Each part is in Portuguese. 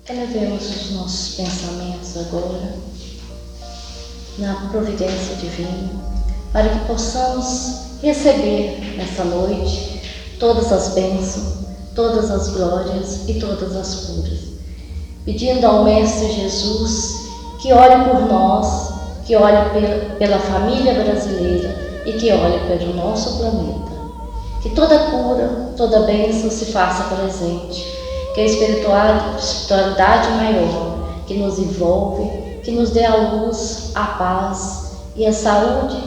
Elevemos os nossos pensamentos agora na providência divina, para que possamos receber nessa noite todas as bênçãos, todas as glórias e todas as curas. Pedindo ao Mestre Jesus que olhe por nós, que olhe pela família brasileira e que olhe pelo nosso planeta. Que toda cura, toda bênção se faça presente, que a espiritualidade maior que nos envolve, que nos dê a luz, a paz e a saúde,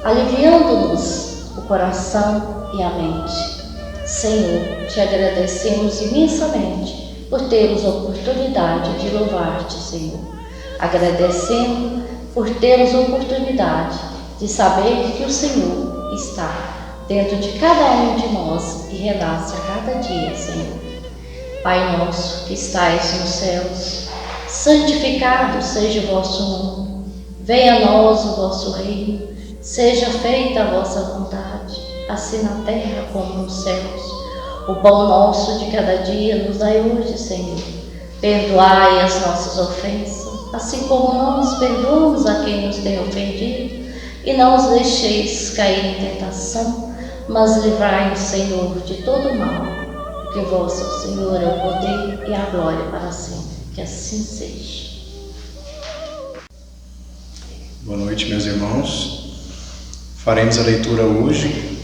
aliviando-nos o coração e a mente. Senhor, te agradecemos imensamente por termos a oportunidade de louvar-te, Senhor. Agradecendo por termos a oportunidade de saber que o Senhor está dentro de cada um de nós e renasce a cada dia, Senhor. Pai nosso que estais nos céus, santificado seja o vosso nome. Venha a nós o vosso reino, seja feita a vossa vontade, assim na terra como nos céus. O pão nosso de cada dia nos dai hoje, Senhor. Perdoai as nossas ofensas, assim como nós perdoamos a quem nos tem ofendido. E não os deixeis cair em tentação, mas livrai-nos, Senhor, de todo mal. Porque vosso, Senhor, é o poder e a glória para sempre. Que assim seja. Boa noite, meus irmãos. Faremos a leitura hoje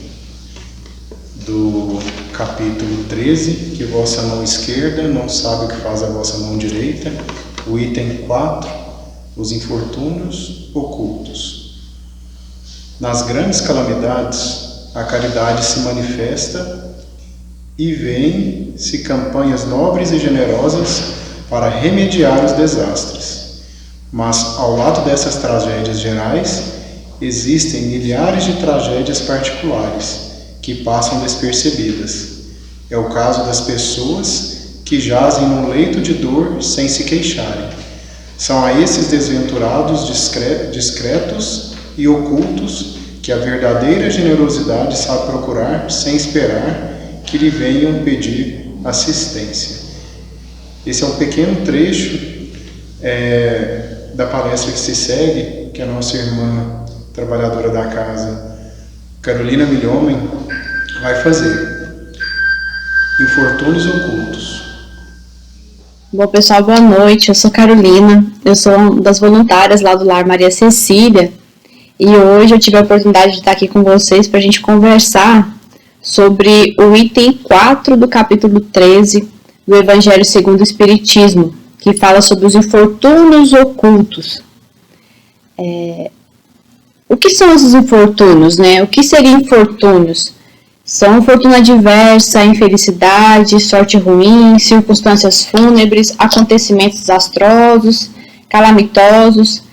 do capítulo 13, que vossa mão esquerda não sabe o que faz a vossa mão direita, o item 4, os infortúnios ocultos. Nas grandes calamidades, a caridade se manifesta e vêm-se campanhas nobres e generosas para remediar os desastres. Mas, ao lado dessas tragédias gerais, existem milhares de tragédias particulares que passam despercebidas. É o caso das pessoas que jazem num leito de dor sem se queixarem. São a esses desventurados discretos e ocultos que a verdadeira generosidade sabe procurar sem esperar que lhe venham pedir assistência. Esse é um pequeno trecho da palestra que se segue, que a nossa irmã trabalhadora da casa, Carolina Milhomem, vai fazer. Infortúnios ocultos. Bom, pessoal, boa noite. Eu sou Carolina, eu sou uma das voluntárias lá do Lar Maria Cecília e hoje eu tive a oportunidade de estar aqui com vocês para a gente conversar sobre o item 4 do capítulo 13 do Evangelho segundo o Espiritismo, que fala sobre os infortúnios ocultos. O que são esses infortúnios, né? O que seriam infortúnios? São fortuna adversa, infelicidade, sorte ruim, circunstâncias fúnebres, acontecimentos desastrosos, calamitosos.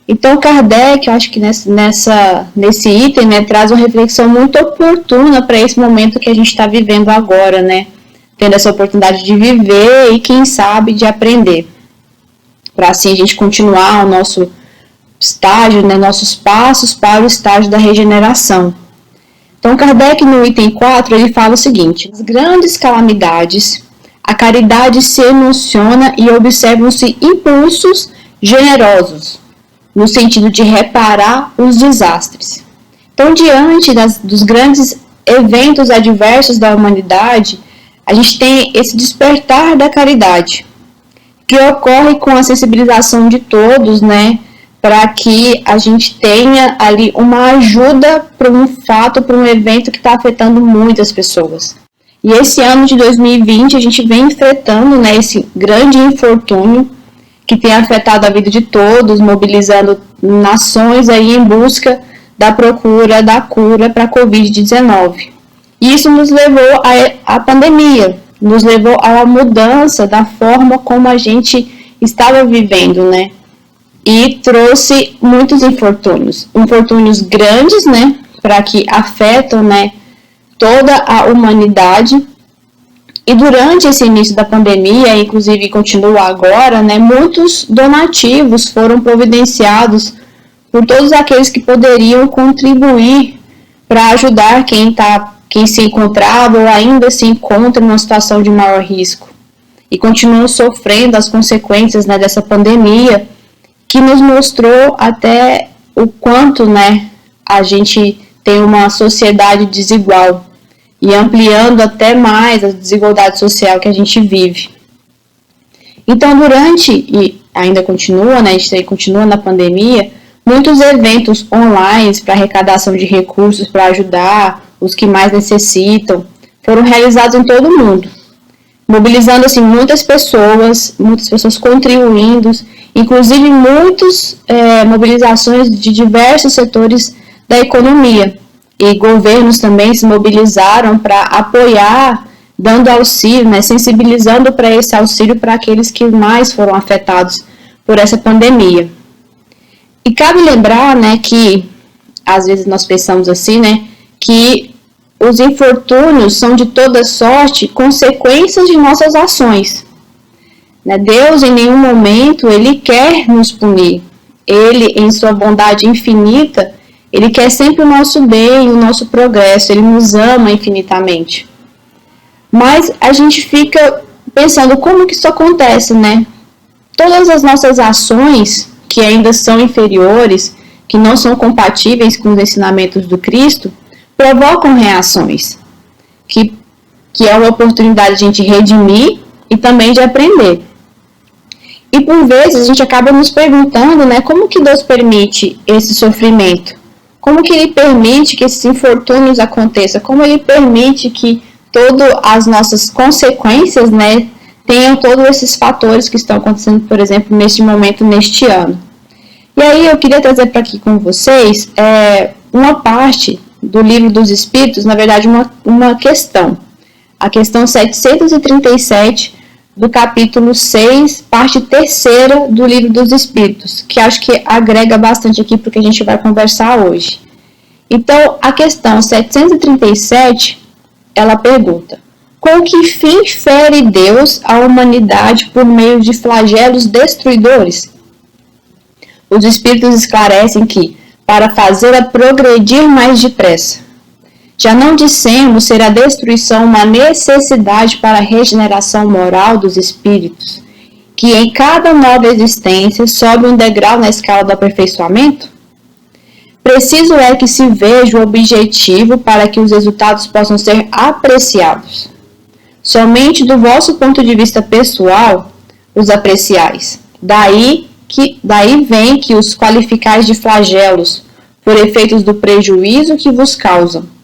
Então, Kardec, eu acho que nesse item, né, traz uma reflexão muito oportuna para esse momento que a gente está vivendo agora, né? Tendo essa oportunidade de viver e, quem sabe, de aprender. Para assim a gente continuar o nosso estágio, né, nossos passos para o estágio da regeneração. Então, Kardec, no item 4, ele fala o seguinte: nas grandes calamidades, a caridade se emociona e observam-se impulsos generosos, no sentido de reparar os desastres. Então, diante dos grandes eventos adversos da humanidade, a gente tem esse despertar da caridade, que ocorre com a sensibilização de todos, né, para que a gente tenha ali uma ajuda para um fato, para um evento que está afetando muitas pessoas. E esse ano de 2020 a gente vem enfrentando, né, esse grande infortúnio que tem afetado a vida de todos, mobilizando nações aí em busca da procura da cura para a Covid-19. E isso nos levou à pandemia, nos levou a uma mudança da forma como a gente estava vivendo, né? E trouxe muitos infortúnios grandes, né? Para que afetam, né, toda a humanidade. E durante esse início da pandemia, inclusive continua agora, né, muitos donativos foram providenciados por todos aqueles que poderiam contribuir para ajudar quem se encontrava ou ainda se encontra numa situação de maior risco. e continuam sofrendo as consequências, né, dessa pandemia, que nos mostrou até o quanto, né, a gente tem uma sociedade desigual e ampliando até mais a desigualdade social que a gente vive. Então, durante, e ainda continua, né, a gente continua na pandemia, muitos eventos online para arrecadação de recursos para ajudar os que mais necessitam foram realizados em todo o mundo, mobilizando assim muitas pessoas contribuindo, inclusive muitas mobilizações de diversos setores da economia, e governos também se mobilizaram para apoiar, dando auxílio, né, sensibilizando para esse auxílio para aqueles que mais foram afetados por essa pandemia. E cabe lembrar, né, que às vezes nós pensamos assim, né, que os infortúnios são de toda sorte consequências de nossas ações. Né? Deus em nenhum momento ele quer nos punir. Ele, em sua bondade infinita, ele quer sempre o nosso bem, o nosso progresso, ele nos ama infinitamente. Mas a gente fica pensando como que isso acontece, né? Todas as nossas ações que ainda são inferiores, que não são compatíveis com os ensinamentos do Cristo, provocam reações, que é uma oportunidade de a gente redimir e também de aprender. E por vezes a gente acaba nos perguntando, né, como que Deus permite esse sofrimento? Como que Ele permite que esses infortúnios aconteçam? Como Ele permite que todas as nossas consequências, né, tenham todos esses fatores que estão acontecendo, por exemplo, neste momento, neste ano? E aí eu queria trazer para aqui com vocês uma parte do Livro dos Espíritos, na verdade uma questão. A questão 737 do capítulo 6, parte 3ª do Livro dos Espíritos, que acho que agrega bastante aqui para o que a gente vai conversar hoje. Então, a questão 737, ela pergunta: com que fim fere Deus a humanidade por meio de flagelos destruidores? Os Espíritos esclarecem que, para fazê-la progredir mais depressa. Já não dissemos ser a destruição uma necessidade para a regeneração moral dos espíritos, que em cada nova existência sobe um degrau na escala do aperfeiçoamento? Preciso é que se veja o objetivo para que os resultados possam ser apreciados. Somente do vosso ponto de vista pessoal os apreciais. Daí vem que os qualificais de flagelos, por efeitos do prejuízo que vos causam.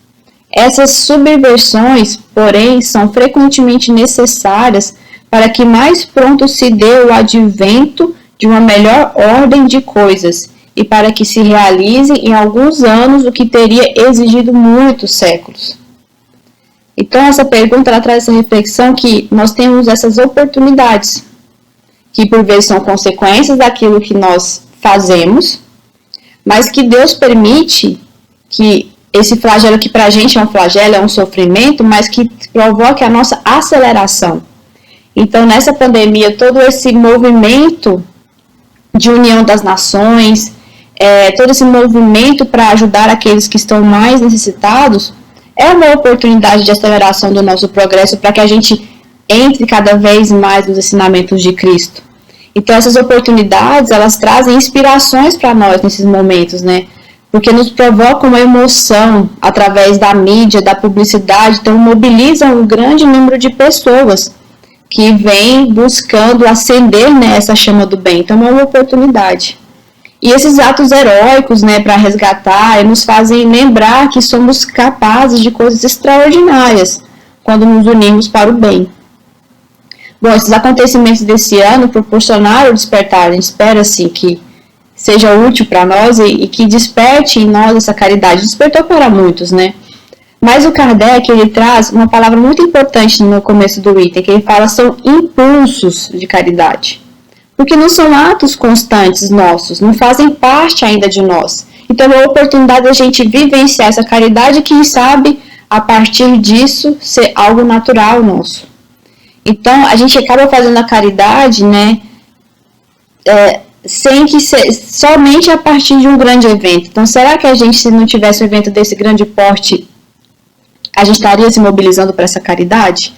Essas subversões, porém, são frequentemente necessárias para que mais pronto se dê o advento de uma melhor ordem de coisas e para que se realize em alguns anos o que teria exigido muitos séculos. Então, essa pergunta ela traz essa reflexão que nós temos essas oportunidades, que por vezes são consequências daquilo que nós fazemos, mas que Deus permite que esse flagelo, que para a gente é um flagelo, é um sofrimento, mas que provoque a nossa aceleração. Então, nessa pandemia, todo esse movimento de união das nações, todo esse movimento para ajudar aqueles que estão mais necessitados, é uma oportunidade de aceleração do nosso progresso para que a gente entre cada vez mais nos ensinamentos de Cristo. Então, essas oportunidades, elas trazem inspirações para nós nesses momentos, né? Porque nos provocam uma emoção através da mídia, da publicidade, então mobilizam um grande número de pessoas que vêm buscando acender, né, essa chama do bem. Então, é uma oportunidade. E esses atos heróicos, né, para resgatar, nos fazem lembrar que somos capazes de coisas extraordinárias quando nos unimos para o bem. Bom, esses acontecimentos desse ano proporcionaram o despertar. A gente espera, assim, que seja útil para nós e que desperte em nós essa caridade. Despertou para muitos, né? Mas o Kardec, ele traz uma palavra muito importante no começo do item, que ele fala são impulsos de caridade. Porque não são atos constantes nossos, não fazem parte ainda de nós. Então, é a oportunidade da gente vivenciar essa caridade e, quem sabe, a partir disso, ser algo natural nosso. Então, a gente acaba fazendo a caridade, né, sem que somente a partir de um grande evento. Então, será que a gente, se não tivesse um evento desse grande porte, a gente estaria se mobilizando para essa caridade?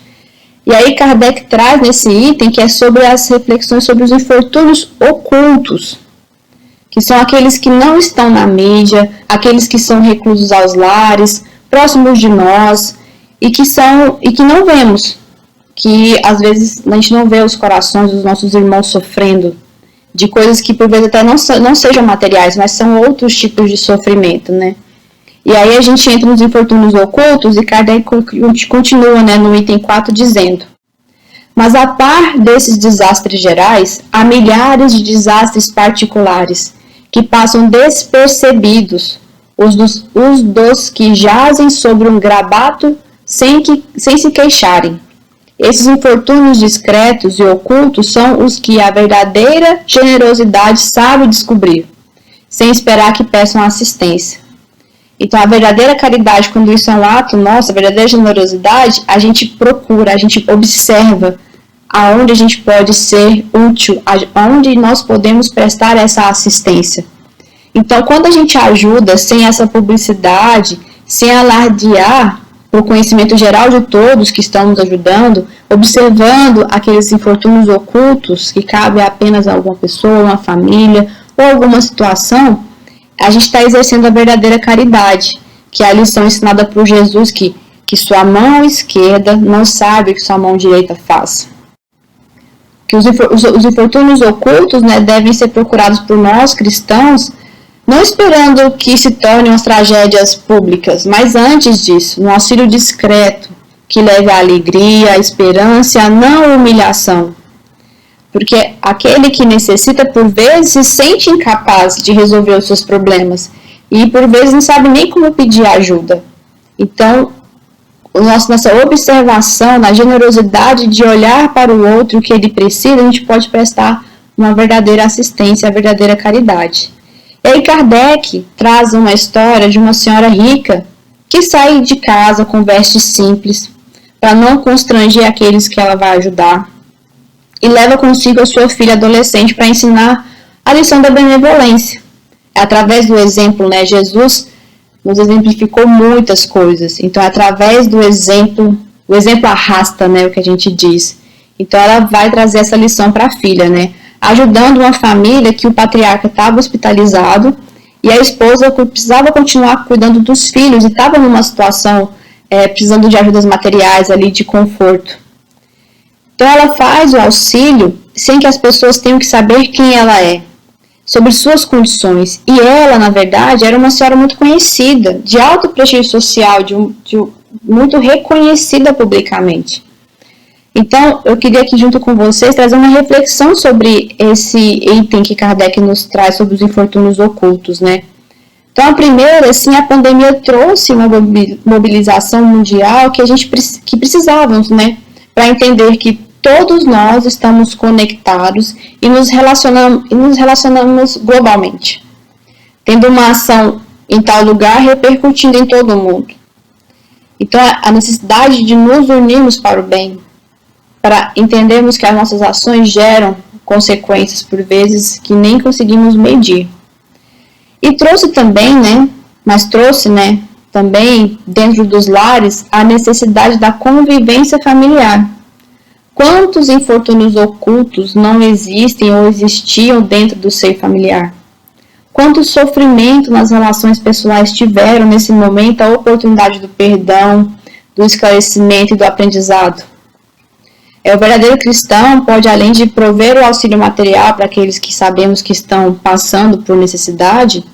E aí Kardec traz nesse item que é sobre as reflexões sobre os infortúnios ocultos, que são aqueles que não estão na mídia, aqueles que são reclusos aos lares, próximos de nós, e que não vemos, que às vezes a gente não vê os corações dos nossos irmãos sofrendo, de coisas que por vezes até não sejam materiais, mas são outros tipos de sofrimento, né? E aí a gente entra nos infortúnios ocultos e Kardec continua, né, no item 4 dizendo: mas a par desses desastres gerais, há milhares de desastres particulares, que passam despercebidos, os dos que jazem sobre um grabato sem se queixarem. Esses infortúnios discretos e ocultos são os que a verdadeira generosidade sabe descobrir, sem esperar que peçam assistência. Então, a verdadeira caridade, quando isso é um ato nosso, a verdadeira generosidade, a gente procura, a gente observa aonde a gente pode ser útil, aonde nós podemos prestar essa assistência. Então, quando a gente ajuda sem essa publicidade, sem alardear o conhecimento geral de todos que estão nos ajudando, observando aqueles infortúnios ocultos que cabem apenas a alguma pessoa, uma família ou alguma situação, a gente está exercendo a verdadeira caridade, que é a lição ensinada por Jesus, que sua mão esquerda não sabe o que sua mão direita faz. Que os infortúnios ocultos, né, devem ser procurados por nós, cristãos, não esperando que se tornem as tragédias públicas, mas antes disso, no auxílio discreto, que leve à alegria, à esperança e à não humilhação. Porque aquele que necessita, por vezes, se sente incapaz de resolver os seus problemas e, por vezes, não sabe nem como pedir ajuda. Então, nossa observação, na generosidade de olhar para o outro o que ele precisa, a gente pode prestar uma verdadeira assistência, a verdadeira caridade. E aí Kardec traz uma história de uma senhora rica que sai de casa com vestes simples para não constranger aqueles que ela vai ajudar e leva consigo a sua filha adolescente para ensinar a lição da benevolência. Através do exemplo, né, Jesus nos exemplificou muitas coisas. Então, através do exemplo, o exemplo arrasta, né, o que a gente diz. Então, ela vai trazer essa lição para a filha, né, ajudando uma família que o patriarca estava hospitalizado e a esposa precisava continuar cuidando dos filhos e estava numa situação precisando de ajudas materiais ali, de conforto. Então, ela faz o auxílio sem que as pessoas tenham que saber quem ela é, sobre suas condições. E ela, na verdade, era uma senhora muito conhecida, de alto prestígio social, muito reconhecida publicamente. Então, eu queria aqui junto com vocês trazer uma reflexão sobre esse item que Kardec nos traz sobre os infortúnios ocultos, né? Então, a primeira, assim, a pandemia trouxe uma mobilização mundial que precisávamos, né? Para entender que todos nós estamos conectados e nos relacionamos globalmente, tendo uma ação em tal lugar repercutindo em todo o mundo. Então, a necessidade de nos unirmos para o bem, para entendermos que as nossas ações geram consequências, por vezes, que nem conseguimos medir. E trouxe também, também, dentro dos lares, a necessidade da convivência familiar. Quantos infortúnios ocultos não existem ou existiam dentro do seio familiar? Quanto sofrimento nas relações pessoais tiveram nesse momento a oportunidade do perdão, do esclarecimento e do aprendizado? O verdadeiro cristão pode, além de prover o auxílio material para aqueles que sabemos que estão passando por necessidade,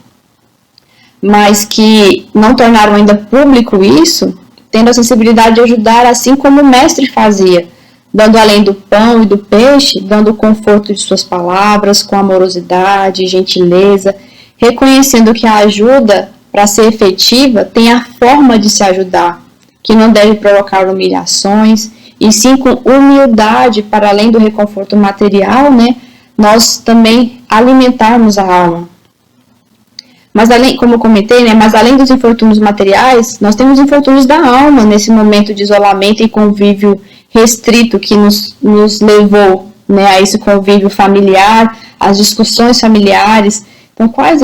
mas que não tornaram ainda público isso, tendo a sensibilidade de ajudar assim como o mestre fazia, dando além do pão e do peixe, dando o conforto de suas palavras, com amorosidade, gentileza, reconhecendo que a ajuda, para ser efetiva, tem a forma de se ajudar, que não deve provocar humilhações, e sim com humildade, para além do reconforto material, né, nós também alimentarmos a alma. Mas além, como eu comentei, né, mas além dos infortúnios materiais, nós temos infortúnios da alma nesse momento de isolamento e convívio restrito que nos levou, né, a esse convívio familiar, as discussões familiares. Então, quais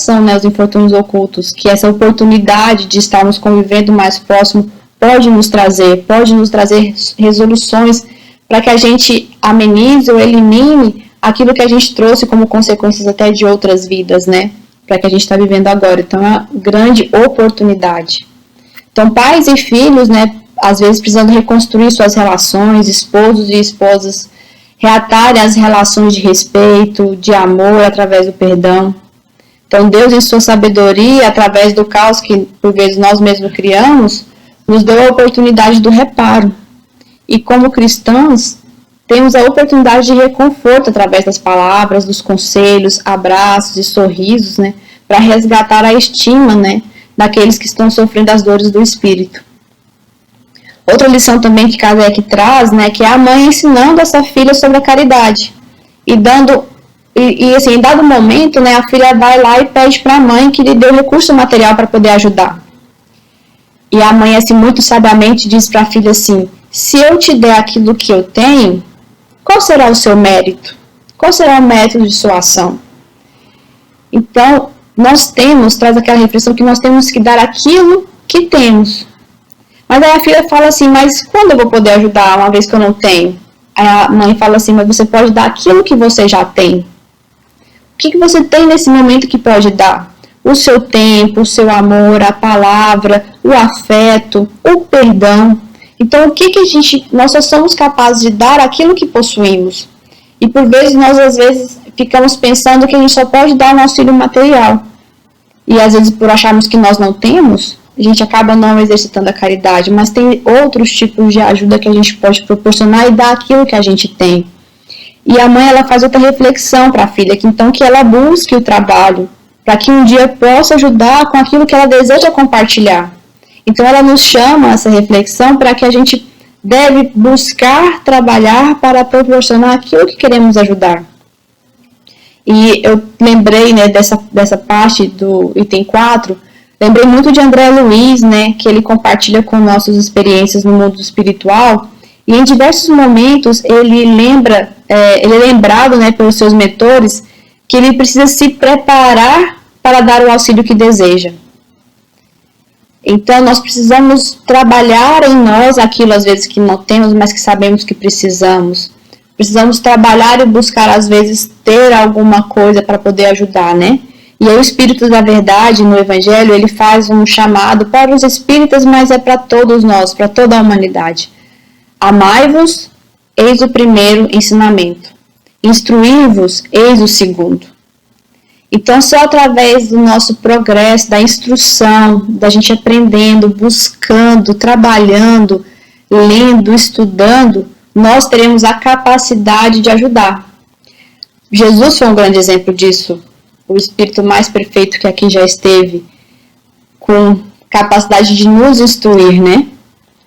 são, né, os infortúnios ocultos? Que essa oportunidade de estarmos convivendo mais próximo pode nos trazer resoluções para que a gente amenize ou elimine aquilo que a gente trouxe como consequências até de outras vidas, né? Para que a gente está vivendo agora. Então, é uma grande oportunidade. Então, pais e filhos, né, às vezes precisando reconstruir suas relações, esposos e esposas, reatarem as relações de respeito, de amor, através do perdão. Então, Deus, em sua sabedoria, através do caos que, por vezes, nós mesmos criamos, nos deu a oportunidade do reparo. E, como cristãos, temos a oportunidade de reconforto através das palavras, dos conselhos, abraços e sorrisos, né, para resgatar a estima, né, daqueles que estão sofrendo as dores do espírito. Outra lição também que Kardec traz, né, que é a mãe ensinando essa filha sobre a caridade. E assim, em dado momento, né, a filha vai lá e pede para a mãe que lhe dê o recurso material para poder ajudar. E a mãe, assim, muito sabiamente diz para a filha assim: se eu te der aquilo que eu tenho, qual será o seu mérito? Qual será o método de sua ação? Então, traz aquela reflexão que nós temos que dar aquilo que temos. Mas aí a filha fala assim: mas quando eu vou poder ajudar, uma vez que eu não tenho? Aí a mãe fala assim: mas você pode dar aquilo que você já tem. O que você tem nesse momento que pode dar? O seu tempo, o seu amor, a palavra, o afeto, o perdão. Então, o que nós só somos capazes de dar aquilo que possuímos. E por vezes, nós às vezes ficamos pensando que a gente só pode dar um auxílio material. E às vezes, por acharmos que nós não temos, a gente acaba não exercitando a caridade. Mas tem outros tipos de ajuda que a gente pode proporcionar e dar aquilo que a gente tem. E a mãe, ela faz outra reflexão para a filha, que ela busque o trabalho, para que um dia possa ajudar com aquilo que ela deseja compartilhar. Então, ela nos chama a essa reflexão para que a gente deve buscar trabalhar para proporcionar aquilo que queremos ajudar. E eu lembrei, né, dessa parte do item 4, lembrei muito de André Luiz, né, que ele compartilha com nossas experiências no mundo espiritual, e em diversos momentos ele é lembrado, né, pelos seus mentores, que ele precisa se preparar para dar o auxílio que deseja. Então, nós precisamos trabalhar em nós aquilo, às vezes, que não temos, mas que sabemos que precisamos. Precisamos trabalhar e buscar, às vezes, ter alguma coisa para poder ajudar, né? E aí, o Espírito da Verdade, no Evangelho, ele faz um chamado para os espíritas, mas é para todos nós, para toda a humanidade. Amai-vos, eis o primeiro ensinamento. Instruí-vos, eis o segundo. Então, só através do nosso progresso, da instrução, da gente aprendendo, buscando, trabalhando, lendo, estudando, nós teremos a capacidade de ajudar. Jesus foi um grande exemplo disso, o Espírito mais perfeito que aqui já esteve, com capacidade de nos instruir, né?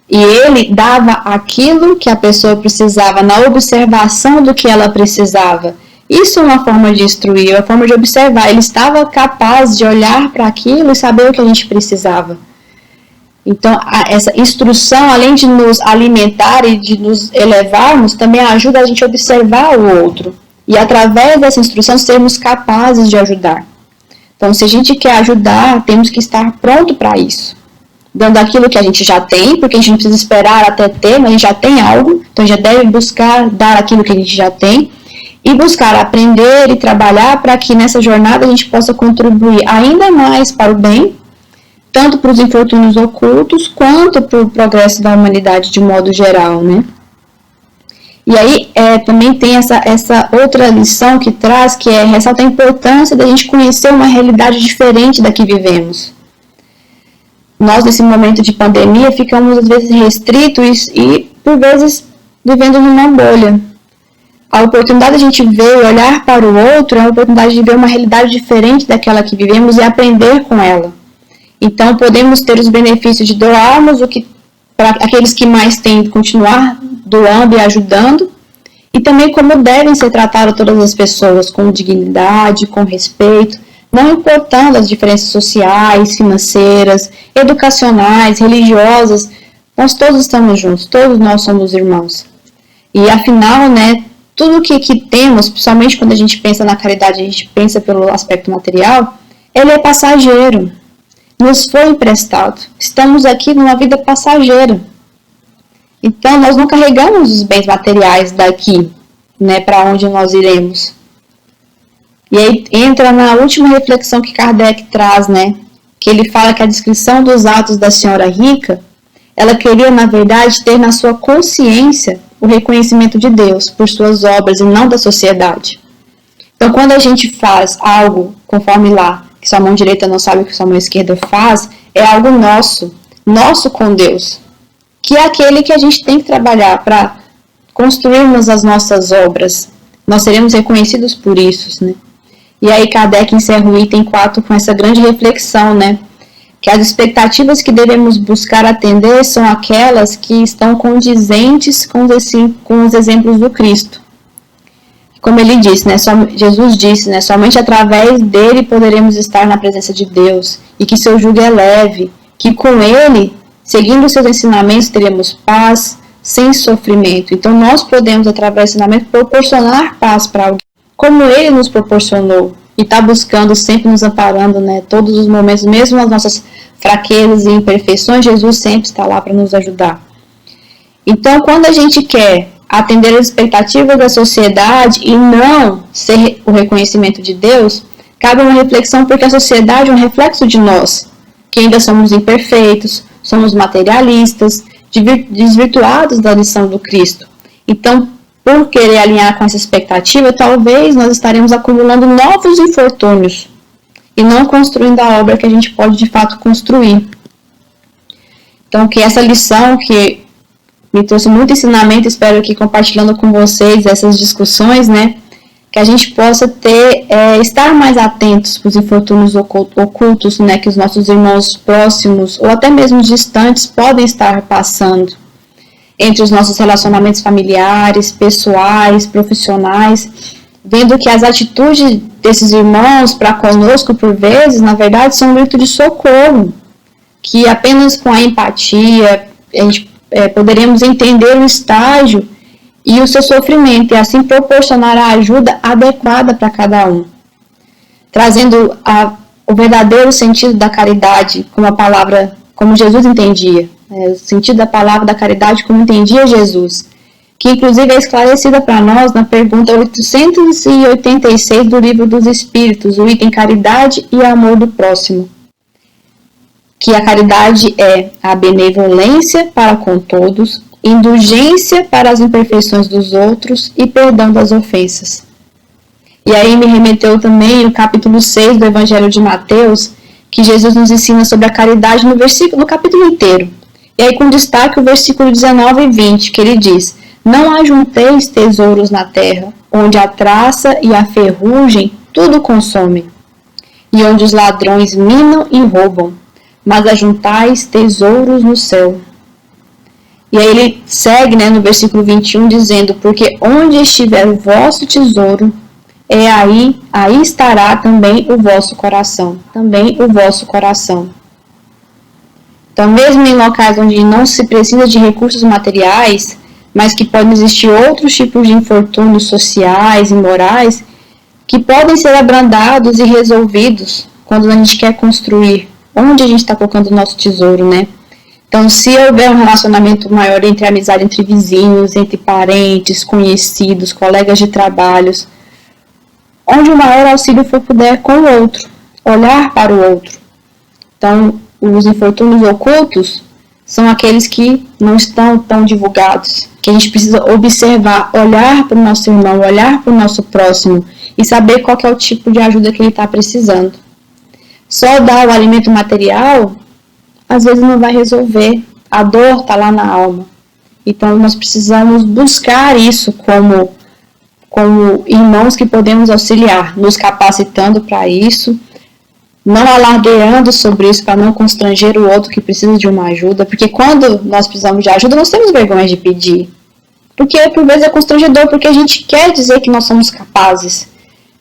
E ele dava aquilo que a pessoa precisava, na observação do que ela precisava. Isso é uma forma de instruir, é uma forma de observar. Ele estava capaz de olhar para aquilo e saber o que a gente precisava. Então, essa instrução, além de nos alimentar e de nos elevarmos, também ajuda a gente a observar o outro. E através dessa instrução, sermos capazes de ajudar. Então, se a gente quer ajudar, temos que estar pronto para isso. Dando aquilo que a gente já tem, porque a gente não precisa esperar até ter, mas a gente já tem algo. Então, já deve buscar dar aquilo que a gente já tem. E buscar aprender e trabalhar para que nessa jornada a gente possa contribuir ainda mais para o bem, tanto para os infortúnios ocultos, quanto para o progresso da humanidade de modo geral, né? E aí também tem essa outra lição que traz, que ressalta a importância da gente conhecer uma realidade diferente da que vivemos. Nós, nesse momento de pandemia, ficamos às vezes restritos e, por vezes, vivendo numa bolha. A oportunidade de a gente ver e olhar para o outro é a oportunidade de ver uma realidade diferente daquela que vivemos e aprender com ela. Então, podemos ter os benefícios de doarmos para aqueles que mais têm, continuar doando e ajudando, e também como devem ser tratadas todas as pessoas, com dignidade, com respeito, não importando as diferenças sociais, financeiras, educacionais, religiosas. Nós todos estamos juntos, todos nós somos irmãos. E afinal, né, tudo que temos, principalmente quando a gente pensa na caridade, a gente pensa pelo aspecto material, ele é passageiro. nos foi emprestado. Estamos aqui numa vida passageira. Então, nós não carregamos os bens materiais daqui, né, para onde nós iremos. E aí entra na última reflexão que Kardec traz, né, que ele fala que a descrição dos atos da senhora rica, ela queria, na verdade, ter na sua consciência o reconhecimento de Deus por suas obras e não da sociedade. Então, quando a gente faz algo, conforme lá, que sua mão direita não sabe o que sua mão esquerda faz, é algo nosso com Deus, que é aquele que a gente tem que trabalhar para construirmos as nossas obras. Nós seremos reconhecidos por isso, né? E aí Kardec encerra o item 4 com essa grande reflexão, né? Que as expectativas que devemos buscar atender são aquelas que estão condizentes com os exemplos do Cristo. Como ele disse, né? Jesus disse, né? Somente através dele poderemos estar na presença de Deus, e que seu jugo é leve, que com ele, seguindo seus ensinamentos, teremos paz, sem sofrimento. Então, nós podemos, através do ensinamento, proporcionar paz para alguém, como ele nos proporcionou, e está buscando, sempre nos amparando, né? Todos os momentos, mesmo nas nossas fraquezas e imperfeições, Jesus sempre está lá para nos ajudar. Então, quando a gente quer atender as expectativas da sociedade e não ser o reconhecimento de Deus, cabe uma reflexão, porque a sociedade é um reflexo de nós, que ainda somos imperfeitos, somos materialistas, desvirtuados da lição do Cristo. Então, por querer alinhar com essa expectativa, talvez nós estaremos acumulando novos infortúnios e não construindo a obra que a gente pode de fato construir. Então, que essa lição que me trouxe muito ensinamento, espero que compartilhando com vocês essas discussões, né, que a gente possa estar mais atentos para os infortúnios ocultos, né, que os nossos irmãos próximos ou até mesmo distantes podem estar passando entre os nossos relacionamentos familiares, pessoais, profissionais, vendo que as atitudes desses irmãos para conosco, por vezes, na verdade, são um grito de socorro, que apenas com a empatia a gente poderemos entender o estágio e o seu sofrimento, e assim proporcionar a ajuda adequada para cada um, trazendo o verdadeiro sentido da caridade, como Jesus entendia, o sentido da palavra da caridade como entendia Jesus, que inclusive é esclarecida para nós na pergunta 886 do Livro dos Espíritos, o item caridade e amor do próximo, que a caridade é a benevolência para com todos, indulgência para as imperfeições dos outros e perdão das ofensas. E aí me remeteu também o capítulo 6 do Evangelho de Mateus, que Jesus nos ensina sobre a caridade no capítulo inteiro. E aí com destaque o versículo 19 e 20, que ele diz: não ajunteis tesouros na terra, onde a traça e a ferrugem tudo consomem, e onde os ladrões minam e roubam, mas ajuntais tesouros no céu. E aí ele segue, né, no versículo 21, dizendo: porque onde estiver o vosso tesouro, aí estará também o vosso coração. Então, mesmo em locais onde não se precisa de recursos materiais, mas que podem existir outros tipos de infortúnios sociais e morais, que podem ser abrandados e resolvidos quando a gente quer construir onde a gente está colocando o nosso tesouro, né? Então, se houver um relacionamento maior entre amizade entre vizinhos, entre parentes, conhecidos, colegas de trabalhos, onde o maior auxílio for puder com o outro, olhar para o outro. Então, os infortúnios ocultos são aqueles que não estão tão divulgados, que a gente precisa observar, olhar para o nosso irmão, olhar para o nosso próximo e saber qual que é o tipo de ajuda que ele está precisando. Só dar o alimento material, às vezes não vai resolver. A dor está lá na alma. Então, nós precisamos buscar isso como irmãos que podemos auxiliar, nos capacitando para isso, não alardeando sobre isso para não constranger o outro que precisa de uma ajuda, porque quando nós precisamos de ajuda, nós temos vergonha de pedir. Porque, por vezes, é constrangedor, porque a gente quer dizer que nós somos capazes.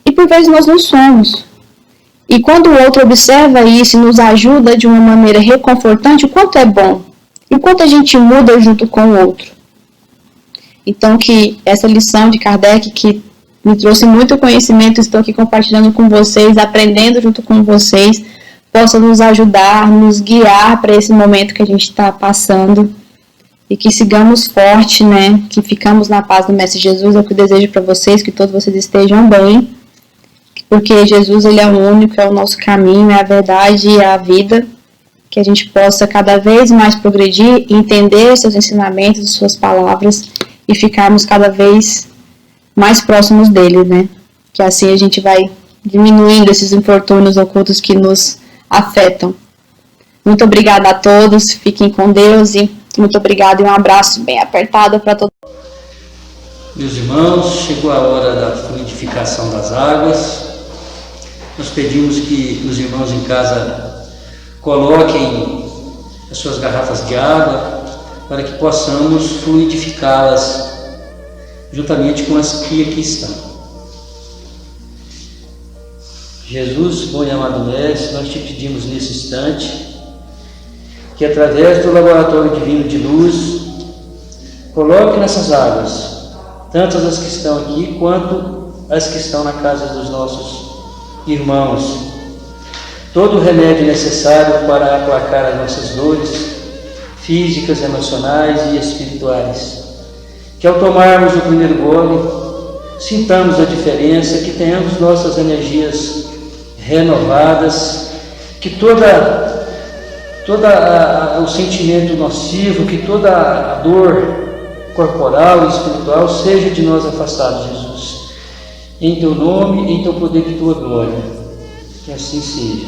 E, por vezes, nós não somos. E quando o outro observa isso e nos ajuda de uma maneira reconfortante, o quanto é bom. E o quanto a gente muda junto com o outro. Então, que essa lição de Kardec, que me trouxe muito conhecimento, estou aqui compartilhando com vocês, aprendendo junto com vocês, possa nos ajudar, nos guiar para esse momento que a gente está passando e que sigamos forte, né? Que ficamos na paz do Mestre Jesus. É o que eu desejo para vocês, que todos vocês estejam bem, porque Jesus, ele é o único, é o nosso caminho, é a verdade e é a vida. Que a gente possa cada vez mais progredir, entender seus ensinamentos, suas palavras e ficarmos cada vez mais próximos dele, né? Que assim a gente vai diminuindo esses infortúnios ocultos que nos afetam. Muito obrigada a todos, fiquem com Deus e muito obrigada e um abraço bem apertado para todos. Meus irmãos, chegou a hora da fluidificação das águas. Nós pedimos que os irmãos em casa coloquem as suas garrafas de água para que possamos fluidificá-las juntamente com as que aqui estão. Jesus, bom e amado Mestre, nós te pedimos nesse instante que através do laboratório divino de luz coloque nessas águas tantas as que estão aqui quanto as que estão na casa dos nossos irmãos todo o remédio necessário para aplacar as nossas dores físicas, emocionais e espirituais. Que ao tomarmos o primeiro gole, sintamos a diferença, que tenhamos nossas energias renovadas, que o sentimento nocivo, que toda a dor corporal e espiritual seja de nós afastado, Jesus. Em teu nome, em teu poder e tua glória. Que assim seja.